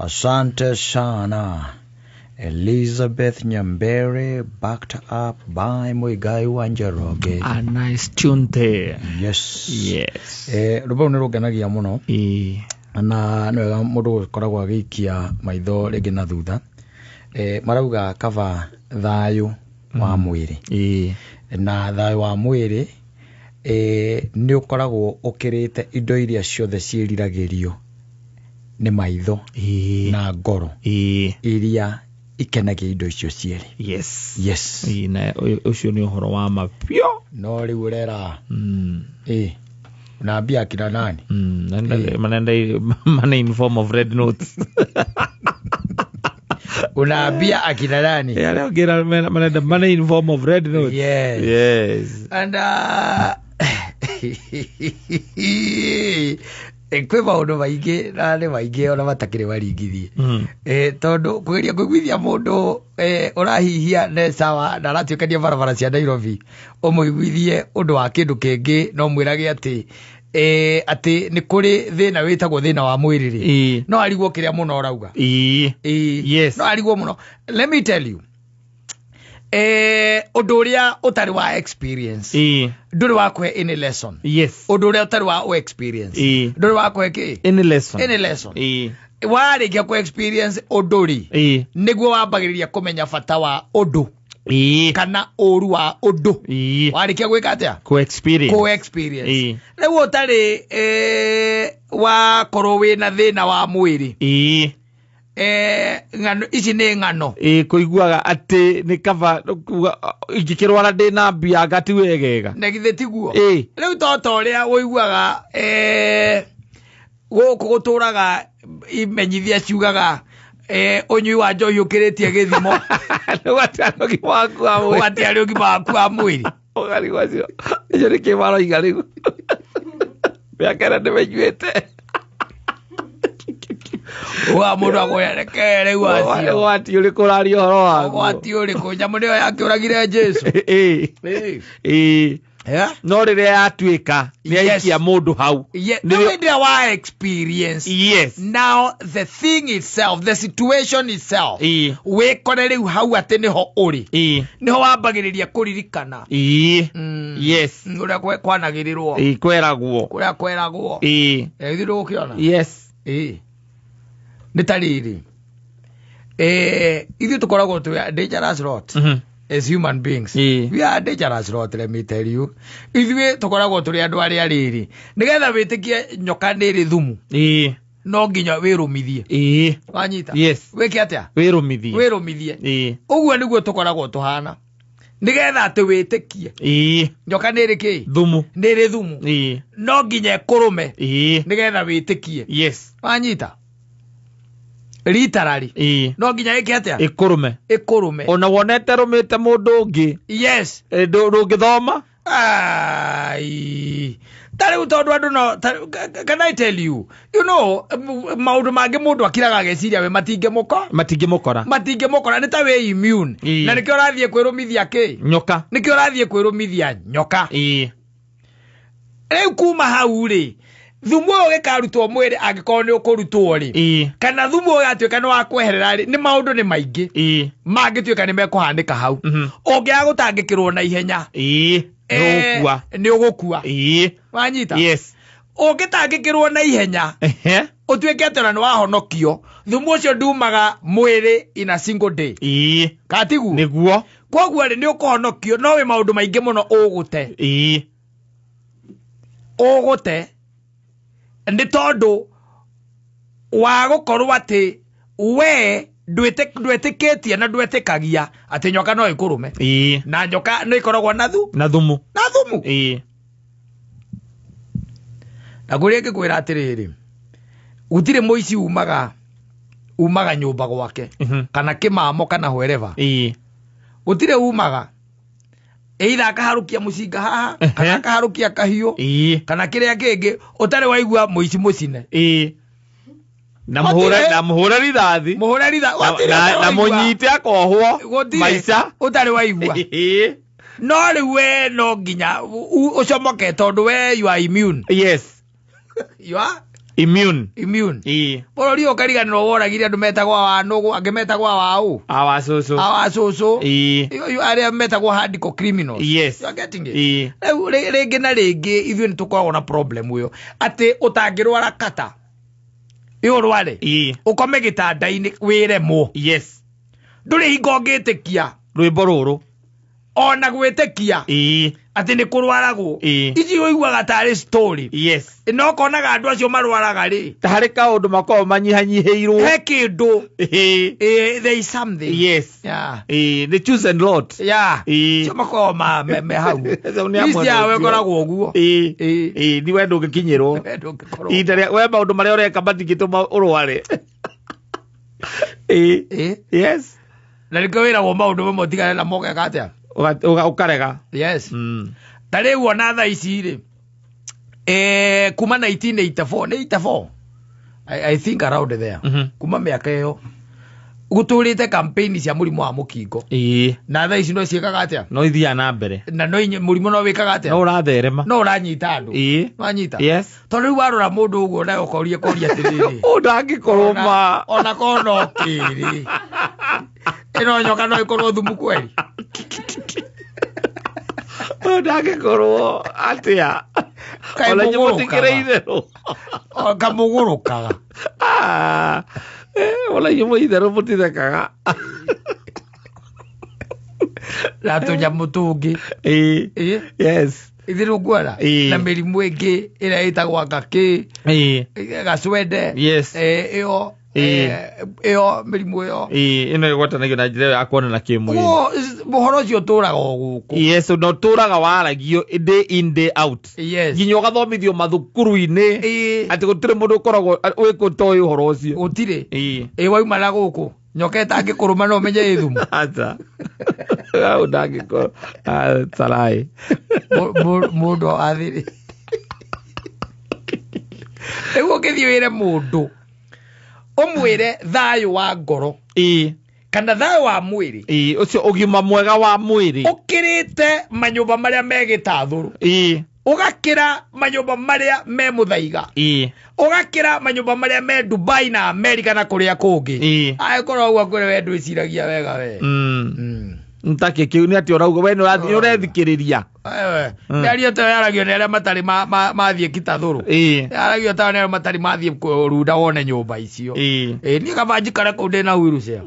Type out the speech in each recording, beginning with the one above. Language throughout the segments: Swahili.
Asante sana. Elizabeth Nyambere, backed up by Muigai wa Njoroge. A nice tune there. Yes. Yes. Rubo ni rugenagia muno. Na nwega mundu koragwo agikia maitho rigi na thutha. Marauga cover thayu wa mwiri. Na thayu wa mwiri ni ukoragwo ukirite indo iria ciothe ciiriragirio ni maitho na ngoro iria ikenagia indo icio cieri. Yes. Na ucio ni uhoro wa mapio. No riu urera. Unaambia akina nani? Manenda money in form of red notes. Unaambia akina nani? Leo gira manenda money in form of red notes. Yes. And kwe maundu maingi na ni maingi ona matakire maringithie. Tondu kwiria kwigwithia mundu urahihia ne sawa na ratuikania barabara cia Nairobi umuigwithie undu wa kindu kingi no mwirage ati ni kuri thina witagwo thina wa mwiriri no arigwo kiria muno urauga. Yes. No arigwo muno. Let me tell you, undu uria utari wa experience nduri wa kwe any lesson. Yes. Undu uria utari wa experience nduri wa kwe ki any lesson. Warikia ku experience uduri niguo wambagiriria kumenya bata wa undu kana uru wa undu. Warikia gwika atia ku experience riu utari wa korwo wina thina wa mwiri ngano ici ni ngano kuiguaga ati ni kava ingikirwara ndina mbia ngati wegega na githe tiguo. Riu toto ria uiguaga guku guturaga imenyithia ciugaga unyui wa njohi ukiritie githimo wati ugima waku wa mwiri ogari gwacio icio ni kimaro igarigu miakera ndimenyuite wa mundu agoyerekere riu acio wati uri kurari horo waku wati uri kunyamu niyo yake uragire Jesu. No riria yatuika ni aikia mundu hau no idea wa experience. Yes. Now the thing itself, the situation itself we kore riu hau ati niho uri niho wambagiriria kuririkana. Yes. Uria kwanagirirwo kweragwo kuria kweragwo ithiru ukiona. Yes. Ni tariri ithu tukoragwo tu dangerous lot. As human beings we are dangerous lot, let me tell you. Ithu tukoragwo turi andu ari ariri nigetha witikie nyoka niri thumu no nginya wirumithie. Wanyita. Yes. Wiki atia wirumithie uguo niguo tukoragwo tuhana nigetha ati witikie nyoka niri ki thumu niri thumu no nginya kurume nigetha witikie. Yes. Wanyita literally no nginya iki atia ikurume ona wonete rumite mundu ungi. Yes. Ndungithoma tari utondu andu no can I tell you know maundu mangi mundu akiraga geciria we matingimukora ni ta we immune na nikio rathie kwirumithia ki nyoka nikio rathie kwirumithia nyoka. Riu kuma hau ri thumu uyu gikarutwo mwiri angikorwo ni ukurutwo ri kana thumu uyu atuika ni wa kweherera ri ni maundu ni maingi mangituika ni mekuhanika hau ungiaga gutangikirwo na ihenya ni ugukua. Wanyita. Yes. Ungitangikirwo na ihenya utuike atira ni wahonokio thumu ucio ndumaga mwiri in a single day. Katigu niguo koguo ri ni ukuhonokio no wi maundu maingi muno ugute ndi tondu wa gukorwo ati we ndwetikitie na ndwetikagia ati nyoka no ikurume na nyoka no ikoragwo na thumu na guria ngikwira atiriri gutire muici umaga nyumba gwake kana kimamo kana wherever gutire umaga either akaharukia mucinga haha kana akaharukia kahiu kana kiria kingi utari waigua muici mucine na muhura rithathi na munyite akohwo maica utari waigua no riu we no nginya ucomoke tondu we you are immune. Yes. You are Immune. Borori okariganirwo woragire andu metagwa wa nugu angemetagwa wao. Our soso. You are metagwa hardcore criminals. Yes. You are getting it. Rege na rege ithuĩ nĩtũkoragwo na problem uyo. Ati utangirwara kata. Iyo rware. Ukome gitanda-inĩ wiremwo. Yes. Ndũrĩ hingo ngĩtĩkia. Rwĩmbo rũrũ. Ona gwĩtĩkia. Ati nĩ kũrwaragwo. Ici ũiguaga tarĩ story. Yes. No konaga andu acio marwaraga ri. Tarĩ kaũndũ makoragwo manyihanyihĩirwo. He kĩndũ. There is something. Yes. Yeah. The choose and lot. Yeah. Cio makoragwo me hau. Isi yawe koragwo ũguo. Ni wendo ũngĩkinyĩrwo. We maũndũ marĩa ũreka matingĩtũma ũrware. Yes. Na nĩkĩo wĩragwo maũndũ mamwe ũtigane namo ũgeka atĩa? Ukarega. Yes. Tarĩ wona thaa ici rĩ. Kuma 1984. I think around there. Kuma mĩaka ĩyo. Gũtũrĩte campaign cia mũrimũ wa mũkingo. Na thaa ici no ciĩkaga atĩa? No ithiaga na mbere. Na no mũrimũ no wĩkaga atĩa? No ũratherema. No ũranyita andũ. No anyita. Yes. Tondũ rĩu warora mũndũ ũguo na ũkoria atĩrĩrĩ. Ndangĩkorwo ma. Ona kono kĩrĩ. Eno nyoka no ikorwo thumu kweli. Ndangĩkorwo atĩa. Ona nyamũtikĩrĩire ro. Kamũgũrũkaga. Ona nyamũitherũ mũtithekaga. Na tũnyamũ tũngĩ. Yes. Ithiru nguara. Na mĩrimũ ĩngĩ ĩrĩa ĩtagwo ngakĩ. Gacwende. Yes. Ĩyo mĩrimũ ĩyo. Ĩno ĩgwatanagio na njĩra ya kuonana kĩmwĩrĩ. Mũhoro ũcio ũtũraga o gũkũ. Yes, no ũtũraga waragio day in day out. Yes. Nginya ũgathomithio mathukuru-inĩ. Atĩ gũtirĩ mũndũ ũkoragwo wĩkũtoĩ ũhoro ũcio. Gũtirĩ. Wauma na gũkũ. Nyoka ĩtangĩkũrũma no ũmenye ĩ thumu. Acha. Gau ndangĩkorwo. Tarai. Mũndũ athiri. Rĩu ũngĩthiĩ wĩre mũndũ umwire thayũ wa ngoro kana thayũ wa mwĩrĩ ucio ũgima mwega wa mwĩrĩ ukirite manyũmba marĩa megĩtathũrũ ugakira manyũmba marĩa me Muthaiga ugakira manyũmba marĩa me Dubai na America na kũrĩa kũngĩ agĩkorwo ũguo kũrĩ we ndwĩciragia wega we Ntake kiu ni ati urauga we ni urethikiriria Nĩario ta yaragio nĩ arĩa matarĩ mathiĩ kitathũrũ. Yaragio ta nĩ arĩa matarĩ mathiĩ kũrunda wone nyũmba icio. Niĩ kaba njikare kũu ndĩ na wheelchair.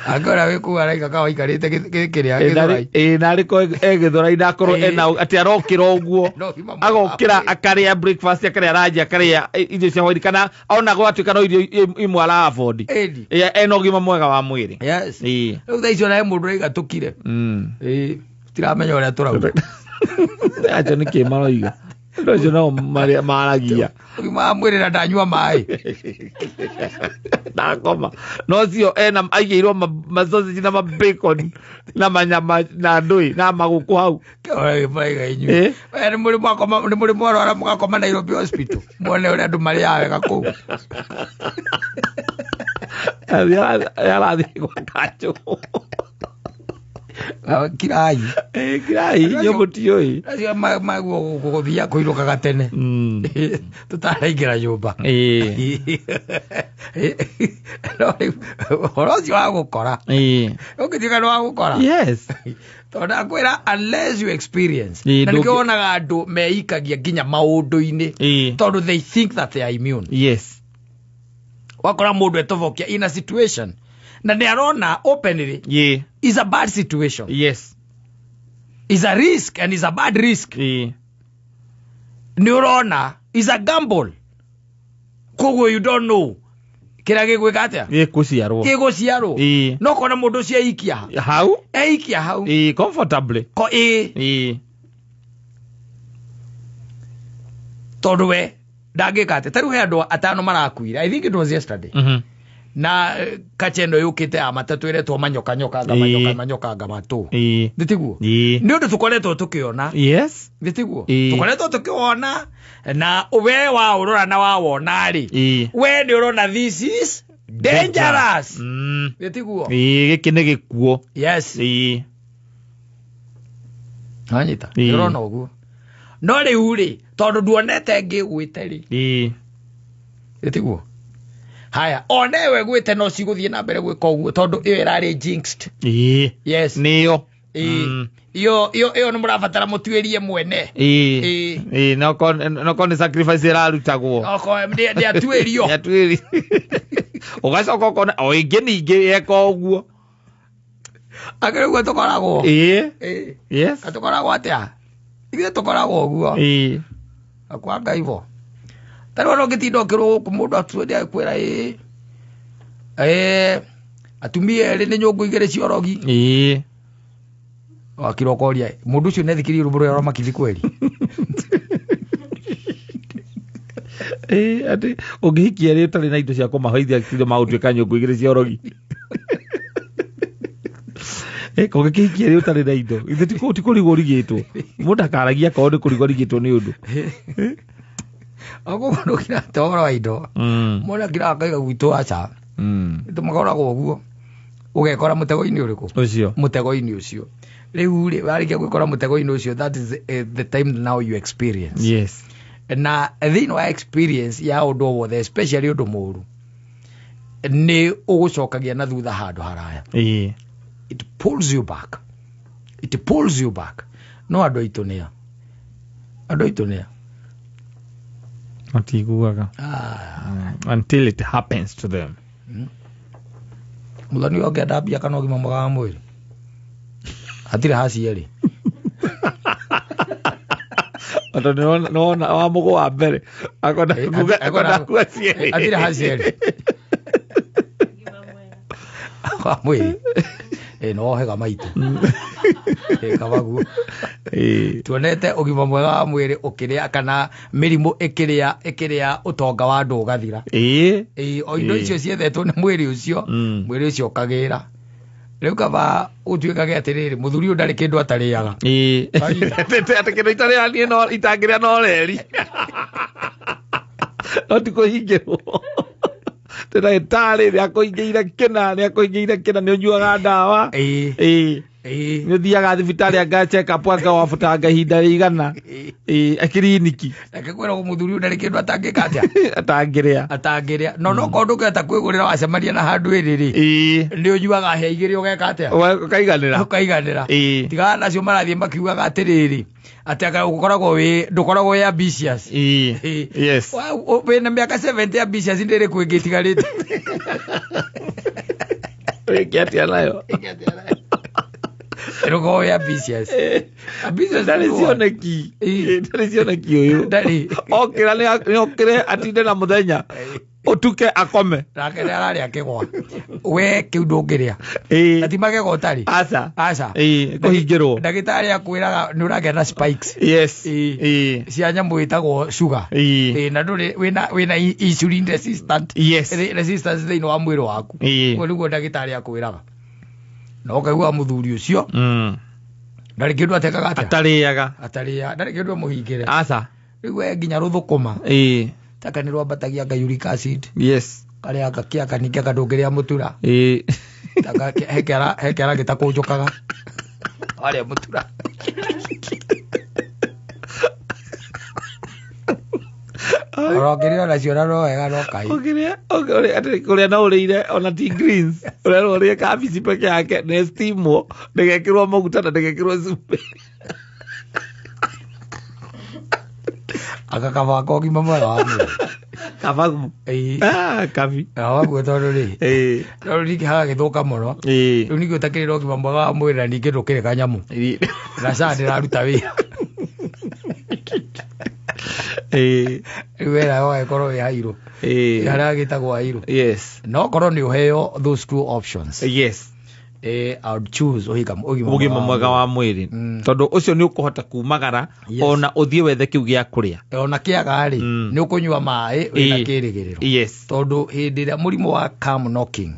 Agora wĩkuga raika ka waikarĩte kĩrĩa gĩthũrai. Na arĩko egĩthũrai na akorwo ena atĩ arokĩra ũguo agokĩra akarĩa breakfast akarĩa ranji akarĩa irio cia hwainĩ kana ona gwatuĩka no irio imwe ara afford. Ena ũgima mwega wa mwĩrĩ. Yes. Rĩu thaa icio nawe mũndũ raiga tũkire. Tiramenya ũrĩa tũrauga. Acio nĩ kĩ maroiga. Ndocio no maragia. Ũgima wa mwĩrĩ na ndanyua maĩ. Ndakoma. No cio ena aigĩirwo masausage na bacon na manyama na ndũi na magũkũ hau. Kĩora gĩbaiga inyuĩ. Nĩ mũrimũ arwara mũgakoma Nairobi Hospital. Muone ũrĩa andũ marĩaga wega kũu. Yarathiĩ gwa kanjũ. Kirai. Kirai nyomo tioi. Acio maguo gũthia kũirukaga tene. Tutaraingĩra nyũmba. Ũhoro ũcio wa gũkora. Ũngĩtuĩka nĩ wa gũkora. Yes. Tondũ akwĩra unless you experience. Na nĩkĩo wonaga andũ meikagia nginya maũndũ-inĩ. Tondũ they think that they are immune. Yes. Wakora mũndũ etobokia in a situation. Na nĩ arona openly. Is a bad situation. Yes. Is a risk and is a bad risk. Neurona is a gamble. Kogo you don't know. Kira gĩgwĩka atĩa? Gĩgũciarwo. No kona mũndũ ũcio eikia. Hau? Eikia hau. Comfortably. Tondũ we ndangĩka atĩa. Tarĩu he andũ atano marakuire. I think it was yesterday. Na kachendo yukite ya matatu iretwo manyoka nga matu nditiguo ni undu tukoretwo tukiona. Yes, nditiguo tukoretwo tukiona na we wa urora na wa wona ri we ni urona this is dangerous. Nditiguo giki ni gikuo. Yes. Hanyita irona uguo no riu ri tondu nduonete ngigwite ri etiguo haya onewe gwite no ciguthie na mbere gwika uguo tondu iyo irari jinxed yes niyo iyo ni murabatara mutuirie mwene no kon sacrifice irarutagwo ndi atuirio ugacoka kona o ingi ningi eka uguo akerugo tokoragwo yes atokoragwo atia ithe tokoragwo uguo akwanga ivo tari wana ngitindo kirwo ku mundu atuende akwira atumia eri ni nyungu igire ciorogi akirokoria mundu ucio nethikiri ruburu ya makithi kweli ati ungihikia ri tari na indo cia kumahoithia kile mautuika nyungu igire ciorogi ko gikihikia ri utari na indo ithe tikurigwo rigitwo mundu akaragia ko ndi kurigwo rigitwo ni undu ako mundu kira toro wa indo mundu kira akaiga gwitu acha tumagoragwo uguo ugekora mutego-ini uriku ucio mutego-ini ucio riu ri warikia gwikora mutego-ini ucio that is the time now you experience yes na thini wa experience ya undu wothe especially undu muru ni ugucokagia na thutha handu haraya it pulls you back no andu aitu nia atiguaga until it happens to them muthani oge ndambia kana ugima mwega wa mwiri atire hacieri ando nona wa mugo wa mbere akona kuacieri atire hacieri wa mwiri no hega maitu kabagu tuonete ugima mwega wa mwiri ukiria kana mirimu ikiria utonga wa andu ugathira o indo icio ciethetwo ni mwiri ucio ukagira riu kaba utuikage atiriri muthuri ndari kindu atariaga ati kindu itariani no itangiria no reri otiko hingirwo tena etare ya kuingira kina ni unyuaga ndawa ni thiaga thibitari anga check up anga wafuta anga hinda rigana akiriniki akikwira muthuri ndari kindu atangika atangiria no kondu keta kwigurira wacemania na handu iriri ni unyuaga he igiri ugeka atia ukaiganira tiga nacio marathie makiugaga atiriri ataka ukoragwo wi ndukoragwo ya ambitious yes we na miaka 70 ambitious ndire kwingitigarite wekiatia nayo erogo ya ambitious ndari cioneki uyu ndari okira ni okire atinde na muthenya utuke akome rake arari akigwa we kiundu ngiria atimage gotari aca kuhingirwo ndagitari akwiraga ni uragia na spikes yes cia nyamu itagwo sugar na nduri wina insulin resistant resistance thini wa mwiri waku ko niguo ndagitari akwiraga no kaigua muthuri ucio ndari kindu atekaga atariaga ndari kindu muhingire aca riu nginya ruthukuma taka ni rwambatagia nga uric acid kare akakia kaningia kadungiria mutura taka hekera gitakunjukaga wale mutura Rogerio na ciora no wega no kai. Ogiria ati kuria na urire ona ti greens. Uria urire kabici peke yake na steamo ndegekirwo maguta na ndegekirwo supe. Aka kava ko gima mwega wa mwiri. Kavagu. Kavi. Wagu tondu ri. Tondu ri haga githuka muno. Riu niguo utakirira gima mwega wa mwiri na ningi ndukireka nyamu. Na saa ndiraruta wira. Wera wa ekoro we hairu yara gitagwo hairu no koro ni uheo those two options I would choose ugima mwega wa mwiri tondu ucio ni ukuhota kumagara ona uthie wethe kiu gia kuria ona kiaga ri ni ukunywa mai wina kirigiriro tondu hindi ria murimu wa calm knocking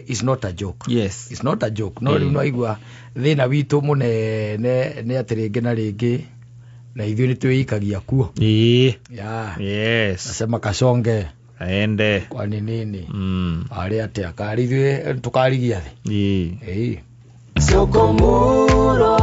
is not a joke it's not a joke no riu no igua thina witu munene ni atiringi na ringi na ithuĩ nĩ twĩikagia kuo nasema kasonge aende kwa nini arĩ atĩa kari ithuĩ tũkarigia thĩ